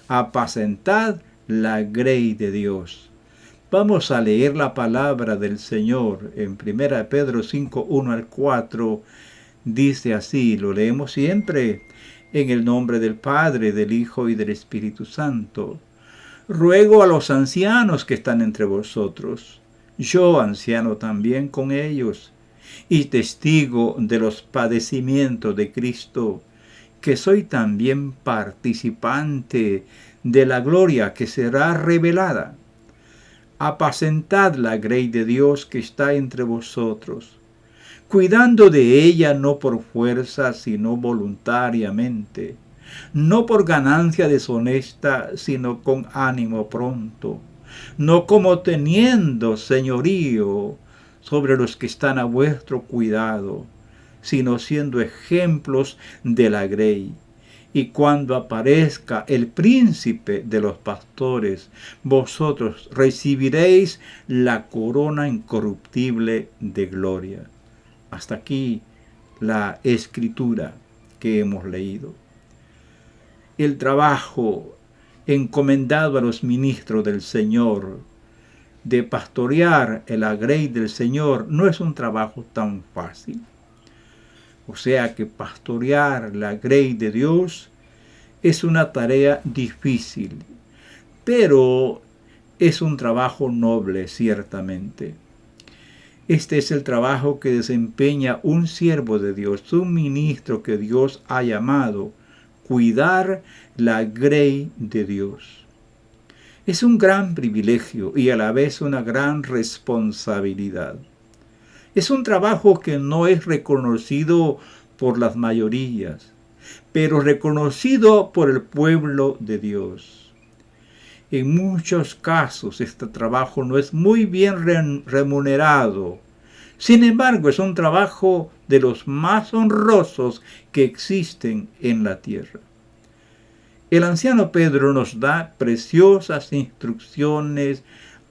Apacentad la grey de Dios. Vamos a leer la palabra del Señor en 1 Pedro 5, 1 al 4. Dice así, lo leemos siempre, en el nombre del Padre, del Hijo y del Espíritu Santo. Ruego a los ancianos que están entre vosotros, yo anciano también con ellos, y testigo de los padecimientos de Cristo, que soy también participante de la gloria que será revelada. Apacentad la grey de Dios que está entre vosotros, cuidando de ella no por fuerza, sino voluntariamente, no por ganancia deshonesta, sino con ánimo pronto, no como teniendo señorío sobre los que están a vuestro cuidado, sino siendo ejemplos de la grey. Y cuando aparezca el príncipe de los pastores, vosotros recibiréis la corona incorruptible de gloria. Hasta aquí la escritura que hemos leído. El trabajo encomendado a los ministros del Señor de pastorear la grey del Señor no es un trabajo tan fácil. O sea que pastorear la grey de Dios es una tarea difícil, pero es un trabajo noble, ciertamente. Este es el trabajo que desempeña un siervo de Dios, un ministro que Dios ha llamado, cuidar la grey de Dios. Es un gran privilegio y a la vez una gran responsabilidad. Es un trabajo que no es reconocido por las mayorías, pero reconocido por el pueblo de Dios. En muchos casos este trabajo no es muy bien remunerado. Sin embargo, es un trabajo de los más honrosos que existen en la tierra. El anciano Pedro nos da preciosas instrucciones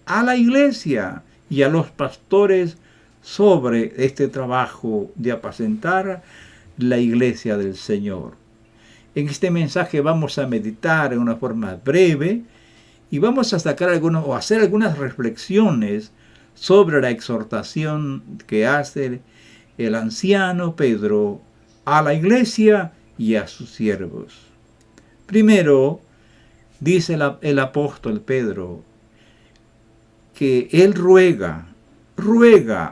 a la iglesia y a los pastores sobre este trabajo de apacentar la iglesia del Señor. En este mensaje vamos a meditar en una forma breve y vamos a sacar o hacer algunas reflexiones sobre la exhortación que hace el anciano Pedro a la iglesia y a sus siervos. Primero, dice el apóstol Pedro que él ruega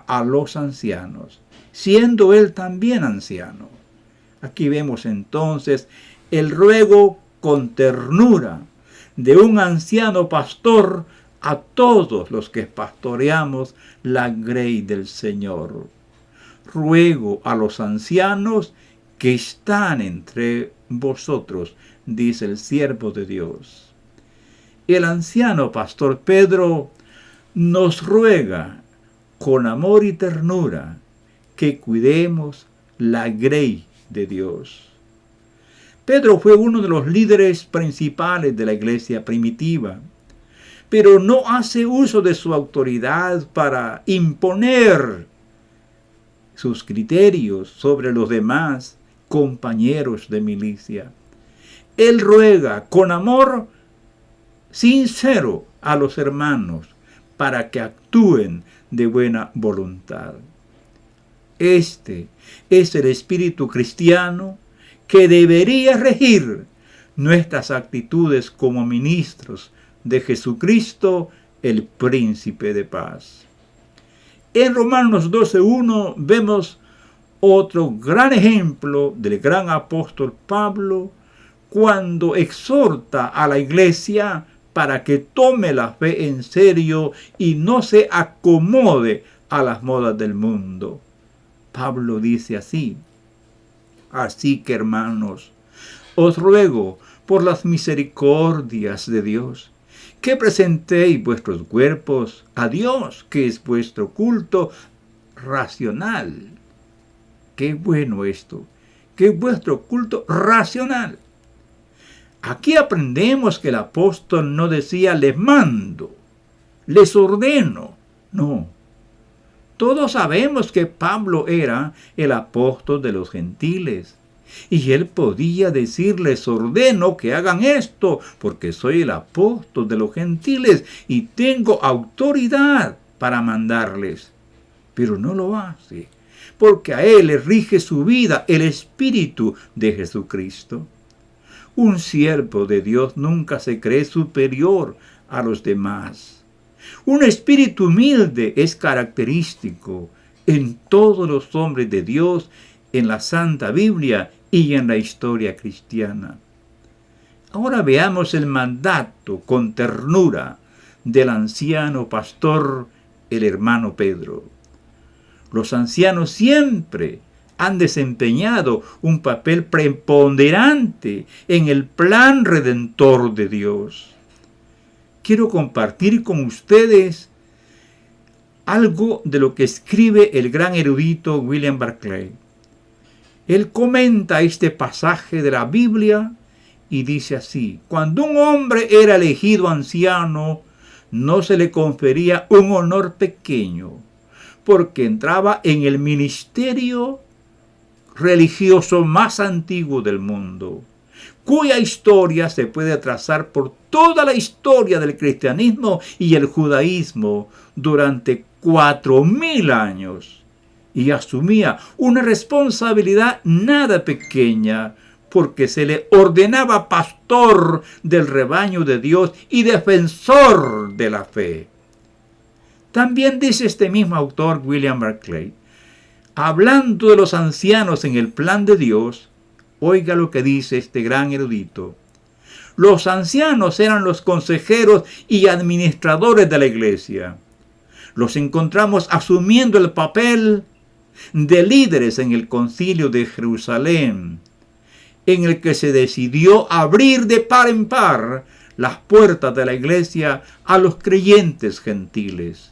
a los ancianos, siendo él también anciano. Aquí vemos entonces el ruego con ternura de un anciano pastor a todos los que pastoreamos la grey del Señor. Ruego a los ancianos que están entre vosotros, dice el siervo de Dios. El anciano pastor Pedro nos ruega con amor y ternura que cuidemos la grey de Dios. Pedro fue uno de los líderes principales de la iglesia primitiva, pero no hace uso de su autoridad para imponer sus criterios sobre los demás compañeros de milicia. Él ruega con amor sincero a los hermanos para que actúen de buena voluntad. Este es el espíritu cristiano que debería regir nuestras actitudes como ministros de Jesucristo, el Príncipe de Paz. En Romanos 12:1 vemos otro gran ejemplo del gran apóstol Pablo cuando exhorta a la iglesia para que tome la fe en serio y no se acomode a las modas del mundo. Pablo dice así: así que, hermanos, os ruego por las misericordias de Dios que presentéis vuestros cuerpos a Dios, que es vuestro culto racional. Qué bueno esto, que es vuestro culto racional. Aquí aprendemos que el apóstol no decía les mando, les ordeno. No. Todos sabemos que Pablo era el apóstol de los gentiles Y él podía decirles: ordeno que hagan esto, porque soy el apóstol de los gentiles y tengo autoridad para mandarles. Pero no lo hace, porque a él le rige su vida el Espíritu de Jesucristo. Un siervo de Dios nunca se cree superior a los demás. Un espíritu humilde es característico en todos los hombres de Dios, en la Santa Biblia y en la historia cristiana. Ahora veamos el mandato con ternura del anciano pastor, el hermano Pedro. Los ancianos siempre han desempeñado un papel preponderante en el plan redentor de Dios. Quiero compartir con ustedes algo de lo que escribe el gran erudito William Barclay. Él comenta este pasaje de la Biblia y dice así: cuando un hombre era elegido anciano, no se le confería un honor pequeño, porque entraba en el ministerio religioso más antiguo del mundo, cuya historia se puede trazar por toda la historia del cristianismo y el judaísmo durante 4000 años, y asumía una responsabilidad nada pequeña, porque se le ordenaba pastor del rebaño de Dios y defensor de la fe. También dice este mismo autor, William Barclay, hablando de los ancianos en el plan de Dios, oiga lo que dice este gran erudito: los ancianos eran los consejeros y administradores de la iglesia. Los encontramos asumiendo el papel de líderes en el concilio de Jerusalén, en el que se decidió abrir de par en par las puertas de la iglesia a los creyentes gentiles.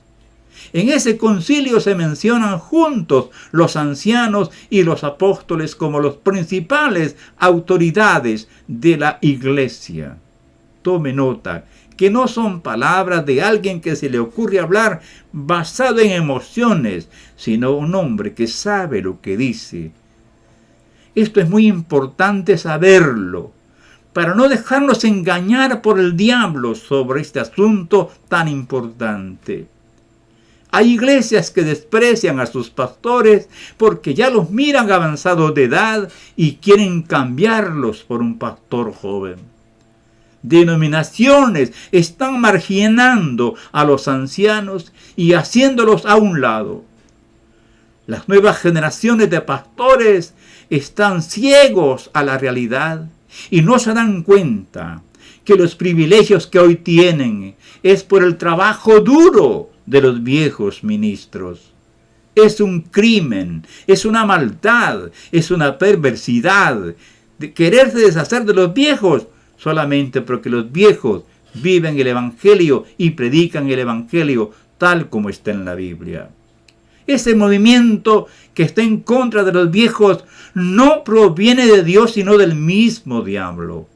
En ese concilio se mencionan juntos los ancianos y los apóstoles como los principales autoridades de la iglesia. Tome nota que no son palabras de alguien que se le ocurre hablar basado en emociones, sino un hombre que sabe lo que dice. Esto es muy importante saberlo, para no dejarnos engañar por el diablo sobre este asunto tan importante. Hay iglesias que desprecian a sus pastores porque ya los miran avanzados de edad y quieren cambiarlos por un pastor joven. Denominaciones están marginando a los ancianos y haciéndolos a un lado. Las nuevas generaciones de pastores están ciegos a la realidad y no se dan cuenta que los privilegios que hoy tienen es por el trabajo duro de los viejos ministros. Es un crimen, es una maldad, es una perversidad de quererse deshacer de los viejos solamente porque los viejos viven el Evangelio y predican el Evangelio tal como está en la Biblia. Ese movimiento que está en contra de los viejos no proviene de Dios, sino del mismo diablo.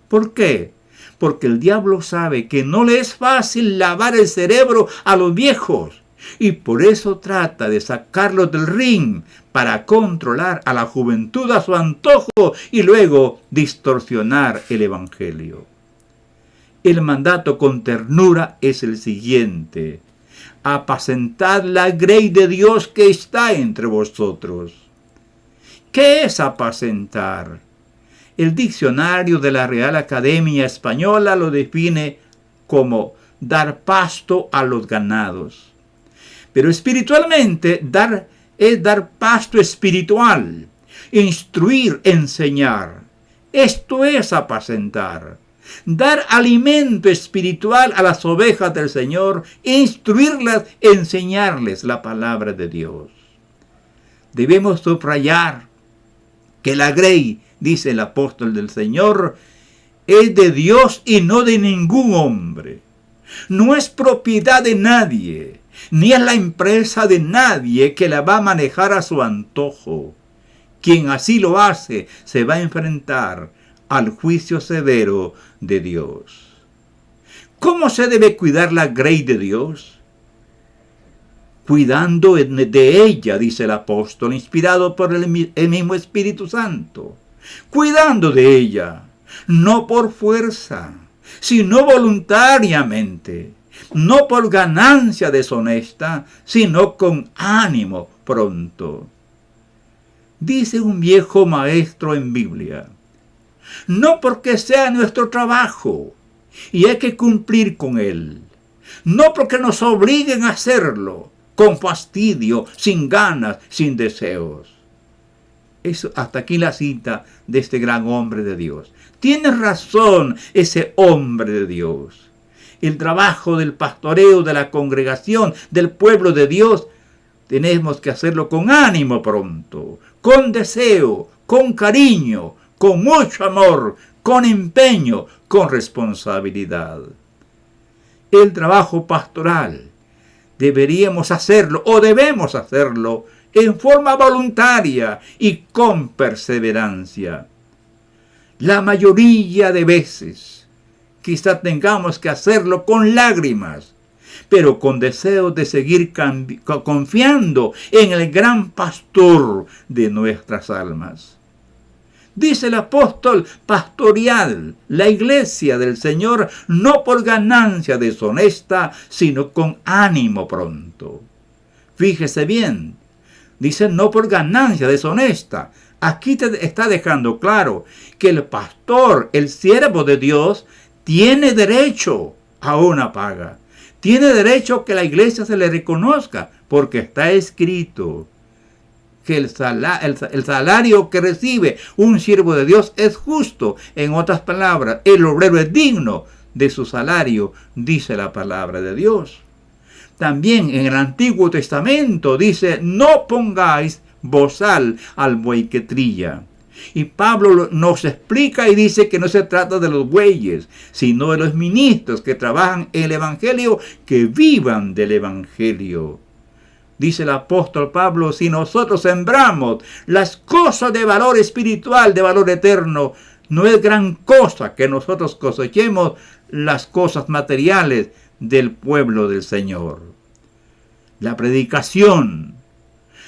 ¿Por qué? Porque el diablo sabe que no le es fácil lavar el cerebro a los viejos y por eso trata de sacarlos del ring para controlar a la juventud a su antojo y luego distorsionar el Evangelio. El mandato con ternura es el siguiente: apacentad la grey de Dios que está entre vosotros. ¿Qué es apacentar? El diccionario de la Real Academia Española lo define como dar pasto a los ganados. Pero espiritualmente es dar pasto espiritual, instruir, enseñar. Esto es apacentar. Dar alimento espiritual a las ovejas del Señor, instruirlas, enseñarles la palabra de Dios. Debemos subrayar que la grey, dice el apóstol del Señor, es de Dios y no de ningún hombre. No es propiedad de nadie, ni es la empresa de nadie que la va a manejar a su antojo. Quien así lo hace se va a enfrentar al juicio severo de Dios. ¿Cómo se debe cuidar la grey de Dios? Cuidando de ella, dice el apóstol, inspirado por el mismo Espíritu Santo. cuidando de ella, no por fuerza, sino voluntariamente, no por ganancia deshonesta, sino con ánimo pronto. Dice un viejo maestro en Biblia, no porque sea nuestro trabajo y hay que cumplir con él, no porque nos obliguen a hacerlo, con fastidio, sin ganas, sin deseos. Eso, hasta aquí la cita de este gran hombre de Dios. Tiene razón ese hombre de Dios. El trabajo del pastoreo, de la congregación, del pueblo de Dios, tenemos que hacerlo con ánimo pronto, con deseo, con cariño, con mucho amor, con empeño, con responsabilidad. El trabajo pastoral deberíamos hacerlo o debemos hacerlo en forma voluntaria y con perseverancia. La mayoría de veces quizá tengamos que hacerlo con lágrimas, pero con deseo de seguir confiando en el gran pastor de nuestras almas. Dice el apóstol pastoral, la iglesia del Señor, no por ganancia deshonesta, sino con ánimo pronto. Fíjese bien, dice no por ganancia deshonesta. Aquí te está dejando claro que el pastor, el siervo de Dios, tiene derecho a una paga. Tiene derecho a que la iglesia se le reconozca, porque está escrito que el salario que recibe un siervo de Dios es justo. En otras palabras, el obrero es digno de su salario, dice la palabra de Dios. También en el Antiguo Testamento dice, no pongáis bozal al buey que trilla. Y Pablo nos explica y dice que no se trata de los bueyes, sino de los ministros que trabajan en el Evangelio, que vivan del Evangelio. Dice el apóstol Pablo, si nosotros sembramos las cosas de valor espiritual, de valor eterno, no es gran cosa que nosotros cosechemos las cosas materiales del pueblo del Señor. La predicación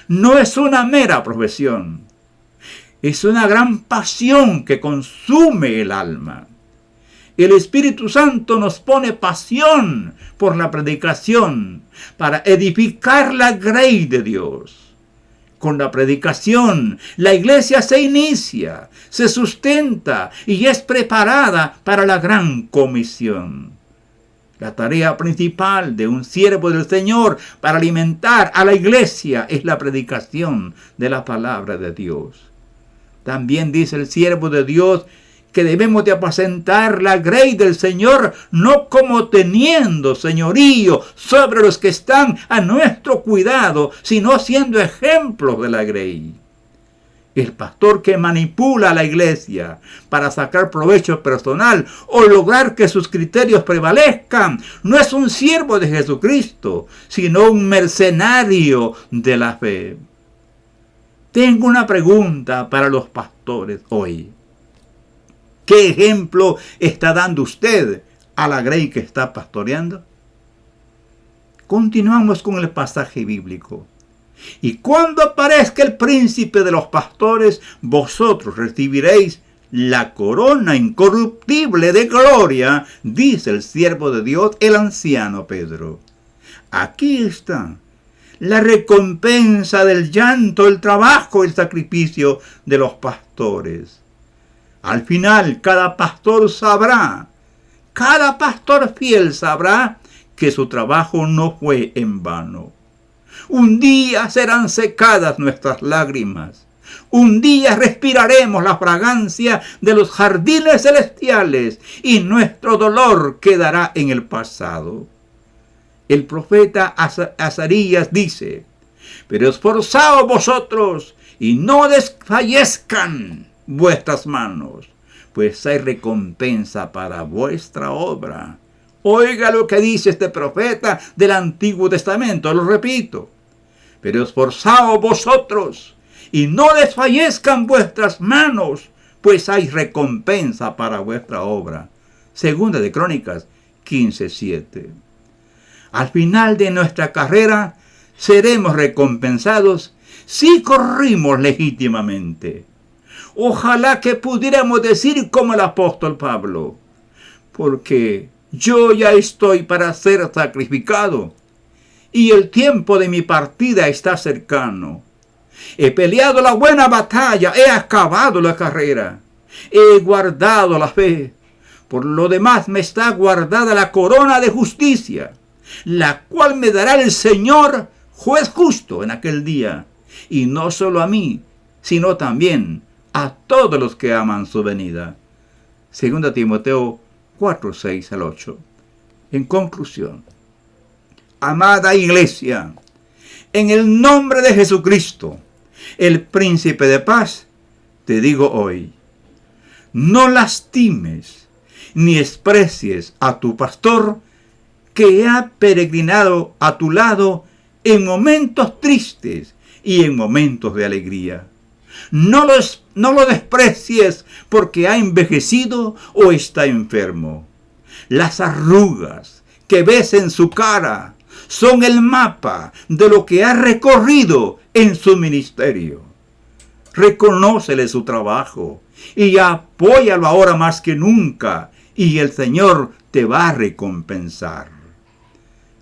no es una mera profesión, es una gran pasión que consume el alma. El Espíritu Santo nos pone pasión por la predicación para edificar la grey de Dios. Con la predicación, la iglesia se inicia, se sustenta y es preparada para la gran comisión. La tarea principal de un siervo del Señor para alimentar a la iglesia es la predicación de la palabra de Dios. También dice el siervo de Dios que debemos de apacentar la grey del Señor, no como teniendo señorío sobre los que están a nuestro cuidado, sino siendo ejemplos de la grey. El pastor que manipula a la iglesia para sacar provecho personal o lograr que sus criterios prevalezcan, no es un siervo de Jesucristo, sino un mercenario de la fe. Tengo una pregunta para los pastores hoy. ¿Qué ejemplo está dando usted a la grey que está pastoreando? Continuamos con el pasaje bíblico. Y cuando aparezca el príncipe de los pastores, vosotros recibiréis la corona incorruptible de gloria, dice el siervo de Dios, el anciano Pedro. Aquí está la recompensa del llanto, el trabajo, el sacrificio de los pastores. Al final, cada pastor fiel sabrá que su trabajo no fue en vano. Un día serán secadas nuestras lágrimas. Un día respiraremos la fragancia de los jardines celestiales y nuestro dolor quedará en el pasado. El profeta Azarías dice, pero esforzaos vosotros y no desfallezcan vuestras manos, pues hay recompensa para vuestra obra. Oiga lo que dice este profeta del Antiguo Testamento, lo repito. Pero esforzaos vosotros y no desfallezcan vuestras manos, pues hay recompensa para vuestra obra. Segunda de Crónicas 15:7. Al final de nuestra carrera seremos recompensados si corrimos legítimamente. Ojalá que pudiéramos decir como el apóstol Pablo, porque yo ya estoy para ser sacrificado y el tiempo de mi partida está cercano. He peleado la buena batalla, he acabado la carrera, he guardado la fe. Por lo demás me está guardada la corona de justicia, la cual me dará el Señor, juez justo, en aquel día. Y no solo a mí, sino también a todos los que aman su venida. 2 Timoteo 4, 6 al 8. En conclusión, amada iglesia, en el nombre de Jesucristo, el príncipe de paz, te digo hoy, no lastimes ni desprecies a tu pastor que ha peregrinado a tu lado en momentos tristes y en momentos de alegría. No lo desprecies porque ha envejecido o está enfermo. Las arrugas que ves en su cara son el mapa de lo que ha recorrido en su ministerio. Reconócele su trabajo y apóyalo ahora más que nunca, y el Señor te va a recompensar.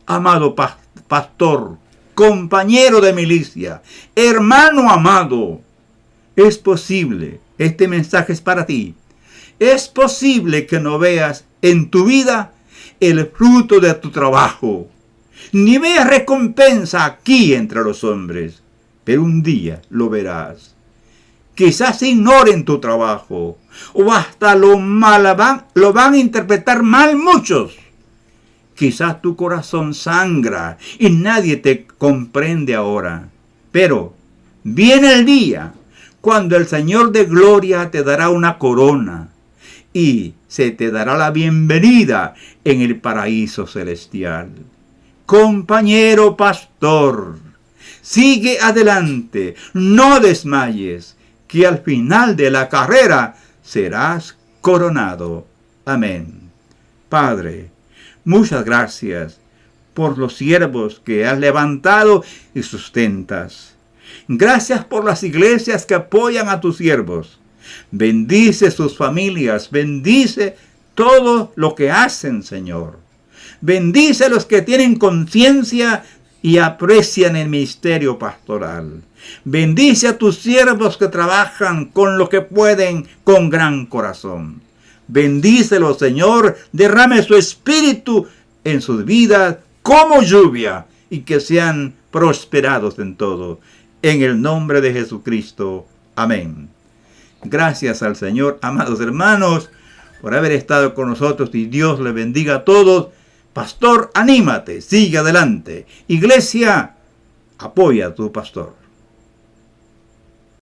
Amado pastor, compañero de milicia, hermano amado, es posible, este mensaje es para ti, es posible que no veas en tu vida el fruto de tu trabajo, ni veas recompensa aquí entre los hombres, pero un día lo verás. Quizás ignoren tu trabajo, o hasta lo van a interpretar mal muchos. Quizás tu corazón sangra y nadie te comprende ahora. Pero viene el día cuando el Señor de gloria te dará una corona y se te dará la bienvenida en el paraíso celestial. Compañero pastor, sigue adelante, no desmayes, que al final de la carrera serás coronado. Amén. Padre, muchas gracias por los siervos que has levantado y sustentas. Gracias por las iglesias que apoyan a tus siervos. Bendice sus familias, bendice todo lo que hacen, Señor. Bendice a los que tienen conciencia y aprecian el ministerio pastoral. Bendice a tus siervos que trabajan con lo que pueden con gran corazón. Bendícelos, Señor, derrame su espíritu en sus vidas como lluvia y que sean prosperados en todo. En el nombre de Jesucristo. Amén. Gracias al Señor, amados hermanos, por haber estado con nosotros y Dios les bendiga a todos. Pastor, anímate, sigue adelante. Iglesia, apoya a tu pastor.